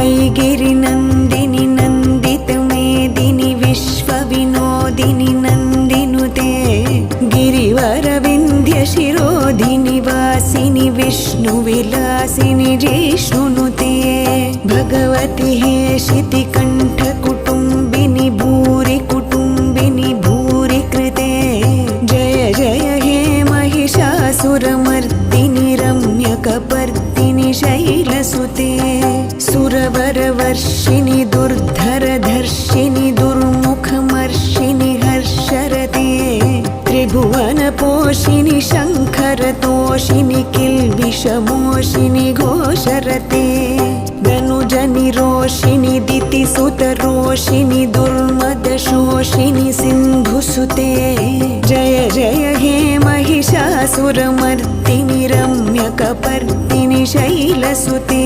ऐगिरिनन्दिनि नन्दितमेदिनि विश्वविनोदिनि नन्दिनुते गिरिवरविन्ध्यशिरोधिनि वासिनि विष्णुविलासिनि जिष्णुनुते भगवति हेशितिकण्ठकुटुम्बिनि भूरि कुटुम्बिनि भूरि कृते जय जय हे महिषासुरमर्दिनि रम्यकपर्दिनि शैलसुते सुरवरवर्षिणि दुर्धरधर्षिणि दुर्मुखमर्षिणि हर्षरते त्रिभुवनपोषिणि शङ्खरतोषिणि किल्बिषमोषिणि घोषरते धनुजनिरोषिणि दितिसुतरोषिणि दुर्मदशोषिणि सिन्धुसुते जय जय हे महिषासुरमर्दिनि रम्यकपर्दिनि शैलसुते